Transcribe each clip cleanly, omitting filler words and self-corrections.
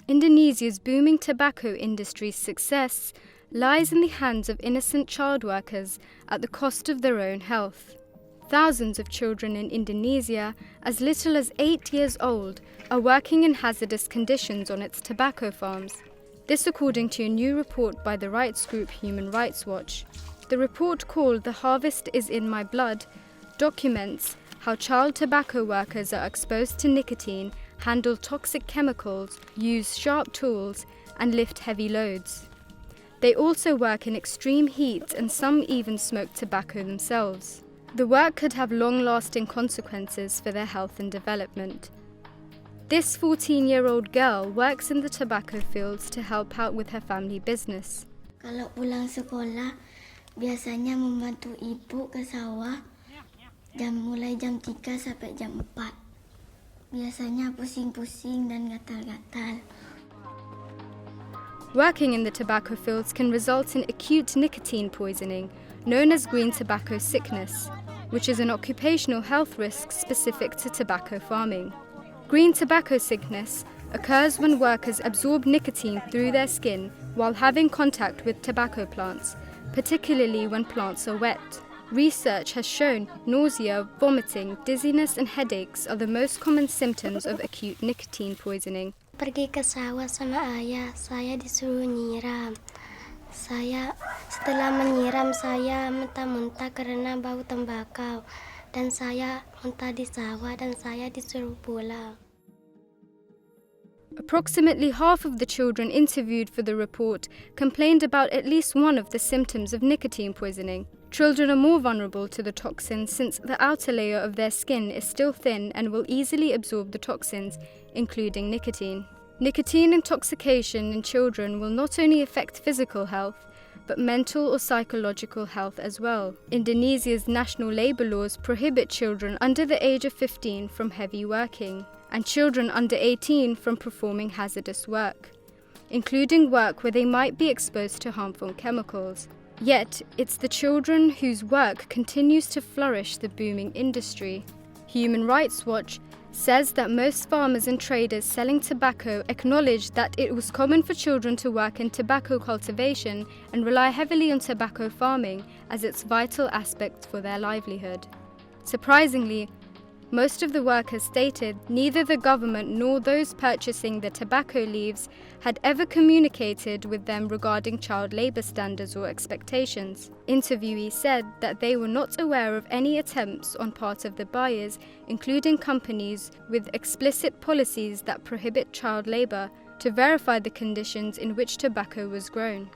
Indonesia's booming tobacco industry's success lies in the hands of innocent child workers at the cost of their own health. Thousands of children in Indonesia, as little as 8 years old, are working in hazardous conditions on its tobacco farms. This according to a new report by the rights group Human Rights Watch. The report, called "The Harvest is in My Blood," documents how child tobacco workers are exposed to nicotine, handle toxic chemicals, use sharp tools, and lift heavy loads. They also work in extreme heat, and some even smoke tobacco themselves. The work could have long-lasting consequences for their health and development. This 14-year-old girl works in the tobacco fields to help out with her family business. Kalau pulang sekolah, biasanya membantu ibu ke sawah mulai jam 3 sampai jam 4. Biasanya pusing-pusing dan gatal-gatal. Working in the tobacco fields can result in acute nicotine poisoning, known as green tobacco sickness, which is an occupational health risk specific to tobacco farming. Green tobacco sickness occurs when workers absorb nicotine through their skin while having contact with tobacco plants, particularly when plants are wet. Research has shown nausea, vomiting, dizziness and headaches are the most common symptoms of acute nicotine poisoning. Pergi ke sawah sama ayah, saya disuruh nyiram. Setelah menyiram, saya muntah-muntah karena bau tembakau. Dan saya muntah di sawah dan saya disuruh pulang. Approximately half of the children interviewed for the report complained about at least one of the symptoms of nicotine poisoning. Children are more vulnerable to the toxins since the outer layer of their skin is still thin and will easily absorb the toxins, including nicotine. Nicotine intoxication in children will not only affect physical health, but mental or psychological health as well. Indonesia's national labour laws prohibit children under the age of 15 from heavy working, and children under 18 from performing hazardous work, including work where they might be exposed to harmful chemicals. Yet, it's the children whose work continues to flourish the booming industry. Human Rights Watch says that most farmers and traders selling tobacco acknowledge that it was common for children to work in tobacco cultivation and rely heavily on tobacco farming as its vital aspect for their livelihood. Surprisingly, most of the workers stated neither the government nor those purchasing the tobacco leaves had ever communicated with them regarding child labour standards or expectations. Interviewees said that they were not aware of any attempts on part of the buyers, including companies with explicit policies that prohibit child labour, to verify the conditions in which tobacco was grown.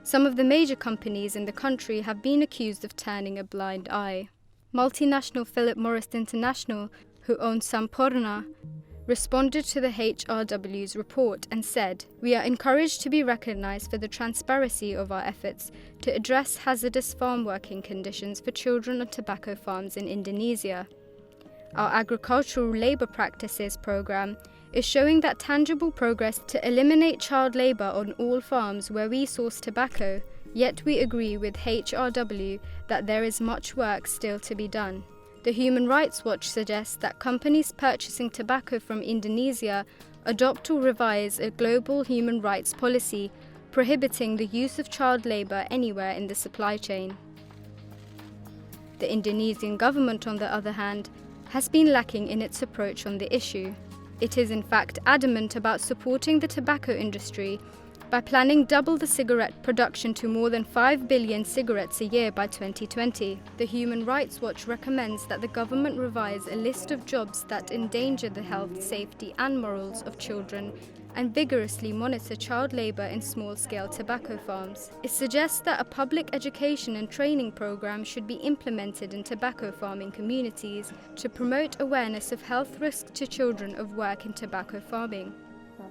Some of the major companies in the country have been accused of turning a blind eye. Multinational Philip Morris International, who owns Sampurna, responded to the HRW's report and said, "We are encouraged to be recognized for the transparency of our efforts to address hazardous farm working conditions for children on tobacco farms in Indonesia. Our agricultural labor practices program is showing that tangible progress to eliminate child labor on all farms where we source tobacco, yet we agree with HRW that there is much work still to be done." The Human Rights Watch suggests that companies purchasing tobacco from Indonesia adopt or revise a global human rights policy prohibiting the use of child labor anywhere in the supply chain. The Indonesian government, on the other hand, has been lacking in its approach on the issue. It is in fact adamant about supporting the tobacco industry by planning double the cigarette production to more than 5 billion cigarettes a year by 2020. The Human Rights Watch recommends that the government revise a list of jobs that endanger the health, safety and morals of children and vigorously monitor child labour in small-scale tobacco farms. It suggests that a public education and training program should be implemented in tobacco farming communities to promote awareness of health risks to children of work in tobacco farming.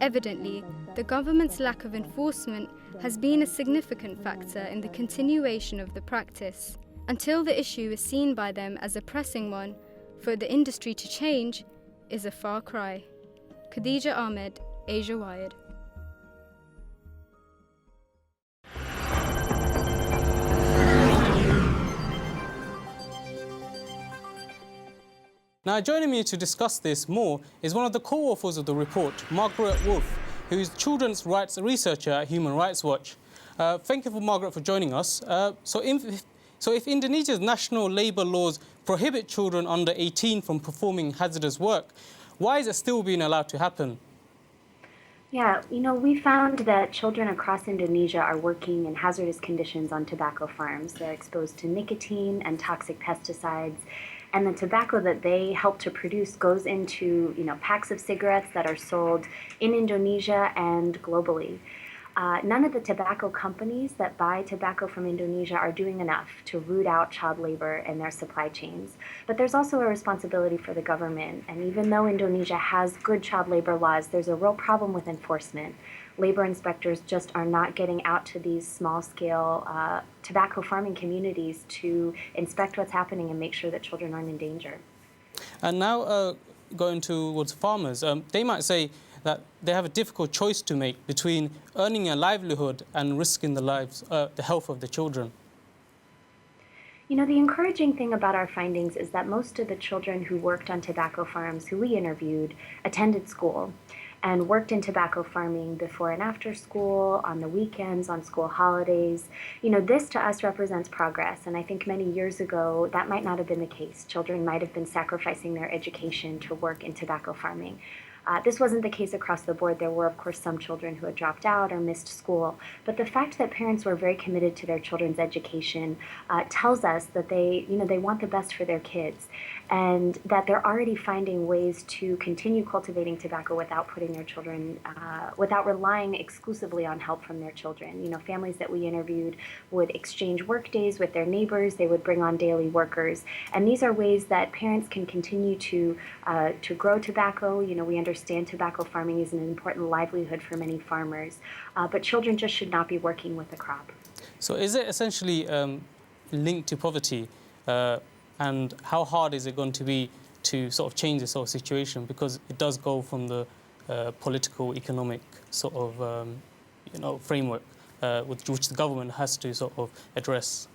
Evidently, the government's lack of enforcement has been a significant factor in the continuation of the practice. Until the issue is seen by them as a pressing one, for the industry to change is a far cry. Khadija Ahmed, Asia Wired. Now, joining me to discuss this more is one of the co-authors of the report, Margaret Wurth, who is children's rights researcher at Human Rights Watch. Thank you, Margaret, for joining us. So if Indonesia's national labour laws prohibit children under 18 from performing hazardous work, why is it still being allowed to happen? Yeah, we found that children across Indonesia are working in hazardous conditions on tobacco farms. They're exposed to nicotine and toxic pesticides, and the tobacco that they help to produce goes into, packs of cigarettes that are sold in Indonesia and globally. None of the tobacco companies that buy tobacco from Indonesia are doing enough to root out child labor in their supply chains. But there's also a responsibility for the government. And even though Indonesia has good child labor laws, there's a real problem with enforcement. Labor inspectors just are not getting out to these small-scale tobacco farming communities to inspect what's happening and make sure that children aren't in danger. And now going towards farmers, they might say that they have a difficult choice to make between earning a livelihood and risking the health of the children. The encouraging thing about our findings is that most of the children who worked on tobacco farms who we interviewed attended school and worked in tobacco farming before and after school, on the weekends, on school holidays. This to us represents progress, and I think many years ago that might not have been the case. Children might have been sacrificing their education to work in tobacco farming. This wasn't the case across the board. There were, of course, some children who had dropped out or missed school. But the fact that parents were very committed to their children's education tells us that they want the best for their kids, and that they're already finding ways to continue cultivating tobacco without putting their children, without relying exclusively on help from their children. Families that we interviewed would exchange work days with their neighbors. They would bring on daily workers, and these are ways that parents can continue to grow tobacco. We understand tobacco farming is an important livelihood for many farmers, but children just should not be working with the crop. So is it essentially linked to poverty? And how hard is it going to be to sort of change this sort of situation? Because it does go from the political, economic sort of framework which the government has to sort of address.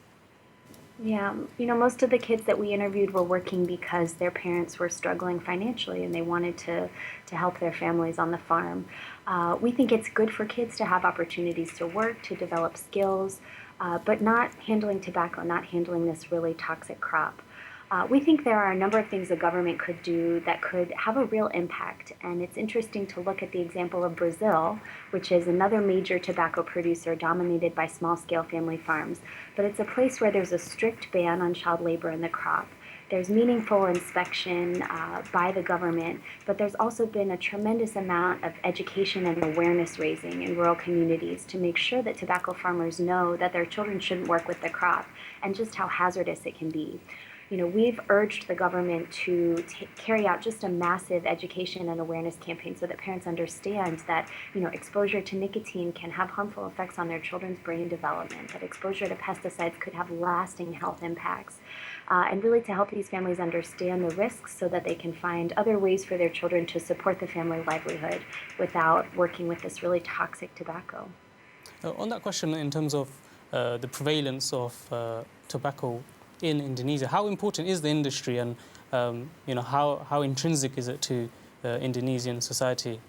Yeah, most of the kids that we interviewed were working because their parents were struggling financially and they wanted to help their families on the farm. We think it's good for kids to have opportunities to work, to develop skills, but not handling tobacco, not handling this really toxic crop. We think there are a number of things the government could do that could have a real impact, and it's interesting to look at the example of Brazil, which is another major tobacco producer dominated by small-scale family farms. But it's a place where there's a strict ban on child labor in the crop. There's meaningful inspection by the government, but there's also been a tremendous amount of education and awareness raising in rural communities to make sure that tobacco farmers know that their children shouldn't work with the crop and just how hazardous it can be. We've urged the government to carry out just a massive education and awareness campaign so that parents understand that, exposure to nicotine can have harmful effects on their children's brain development, that exposure to pesticides could have lasting health impacts, and really to help these families understand the risks so that they can find other ways for their children to support the family livelihood without working with this really toxic tobacco. On that question, in terms of the prevalence of tobacco in Indonesia, how important is the industry, and how intrinsic is it to Indonesian society?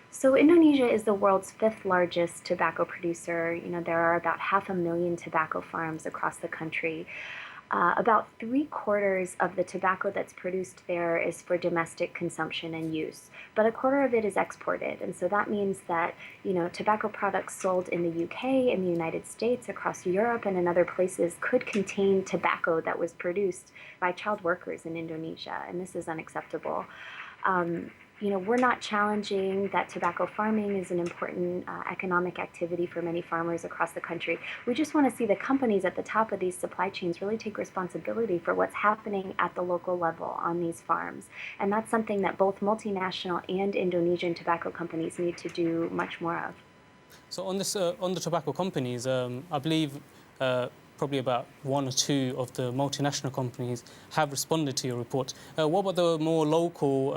So Indonesia is the world's 5th largest tobacco producer. There are about 500,000 tobacco farms across the country. About 3/4 of the tobacco that's produced there is for domestic consumption and use, but 1/4 of it is exported. And so that means that, tobacco products sold in the UK, in the United States, across Europe, and in other places could contain tobacco that was produced by child workers in Indonesia, and this is unacceptable. We're not challenging that tobacco farming is an important economic activity for many farmers across the country. We just want to see the companies at the top of these supply chains really take responsibility for what's happening at the local level on these farms. And that's something that both multinational and Indonesian tobacco companies need to do much more of. So on the tobacco companies, I believe probably about 1 or 2 of the multinational companies have responded to your report. What about the more local,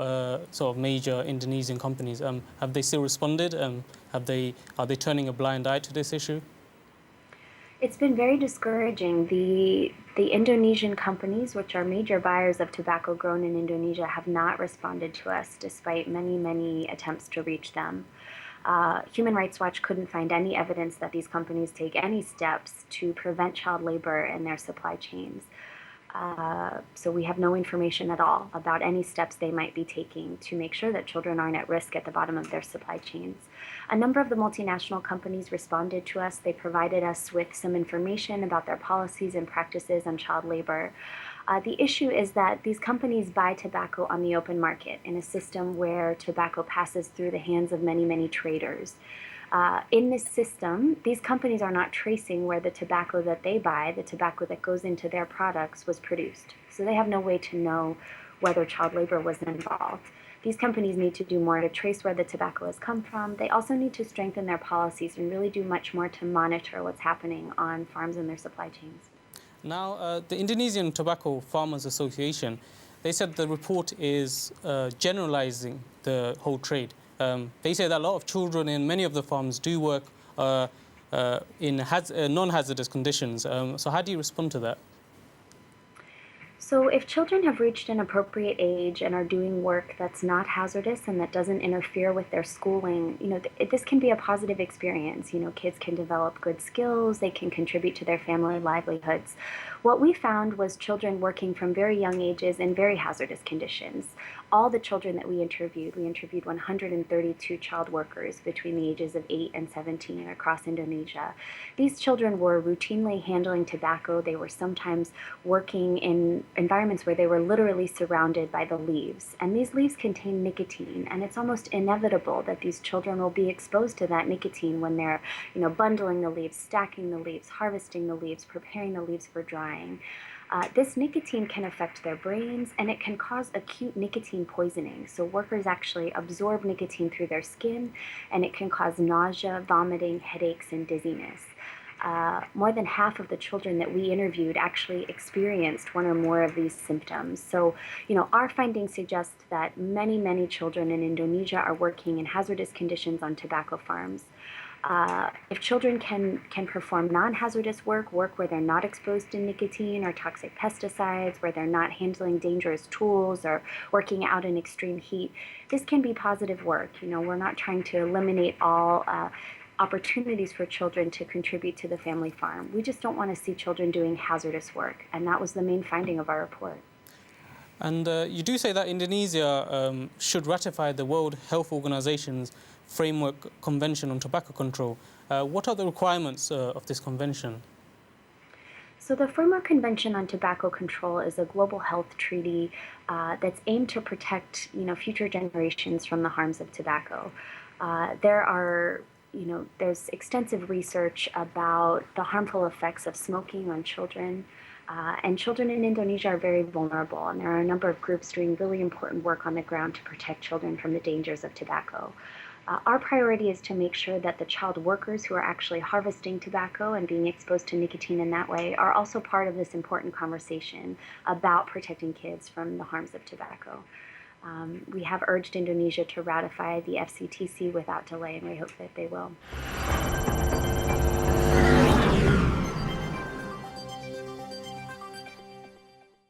sort of major Indonesian companies? Have they still responded? Are they turning a blind eye to this issue? It's been very discouraging. The Indonesian companies, which are major buyers of tobacco grown in Indonesia, have not responded to us despite many, many attempts to reach them. Human Rights Watch couldn't find any evidence that these companies take any steps to prevent child labor in their supply chains. So we have no information at all about any steps they might be taking to make sure that children aren't at risk at the bottom of their supply chains. A number of the multinational companies responded to us. They provided us with some information about their policies and practices on child labor. The issue is that these companies buy tobacco on the open market in a system where tobacco passes through the hands of many, many traders. In this system, these companies are not tracing where the tobacco that they buy, the tobacco that goes into their products, was produced. So they have no way to know whether child labor was involved. These companies need to do more to trace where the tobacco has come from. They also need to strengthen their policies and really do much more to monitor what's happening on farms and their supply chains. Now, the Indonesian Tobacco Farmers Association, they said the report is generalizing the whole trade. They say that a lot of children in many of the farms do work in non-hazardous conditions. So how do you respond to that? So if children have reached an appropriate age and are doing work that's not hazardous and that doesn't interfere with their schooling, this can be a positive experience. Kids can develop good skills, they can contribute to their family livelihoods. What we found was children working from very young ages in very hazardous conditions. All the children that we interviewed 132 child workers between the ages of 8 and 17 across Indonesia. These children were routinely handling tobacco. They were sometimes working in environments where they were literally surrounded by the leaves. And these leaves contain nicotine, and it's almost inevitable that these children will be exposed to that nicotine when they're, bundling the leaves, stacking the leaves, harvesting the leaves, preparing the leaves for drying. This nicotine can affect their brains, and it can cause acute nicotine poisoning. So workers actually absorb nicotine through their skin, and it can cause nausea, vomiting, headaches, and dizziness. More than half of the children that we interviewed actually experienced one or more of these symptoms. So, our findings suggest that many, many children in Indonesia are working in hazardous conditions on tobacco farms. If children can perform non-hazardous work where they're not exposed to nicotine or toxic pesticides, where they're not handling dangerous tools or working out in extreme heat, this can be positive work. We're not trying to eliminate all opportunities for children to contribute to the family farm. We just don't want to see children doing hazardous work, and that was the main finding of our report. And you do say that Indonesia should ratify the World Health Organization's Framework Convention on Tobacco Control. What are the requirements of this convention? So the Framework Convention on Tobacco Control is a global health treaty that's aimed to protect, future generations from the harms of tobacco. There's extensive research about the harmful effects of smoking on children. And children in Indonesia are very vulnerable, and there are a number of groups doing really important work on the ground to protect children from the dangers of tobacco. Our priority is to make sure that the child workers who are actually harvesting tobacco and being exposed to nicotine in that way are also part of this important conversation about protecting kids from the harms of tobacco. We have urged Indonesia to ratify the FCTC without delay, and we hope that they will.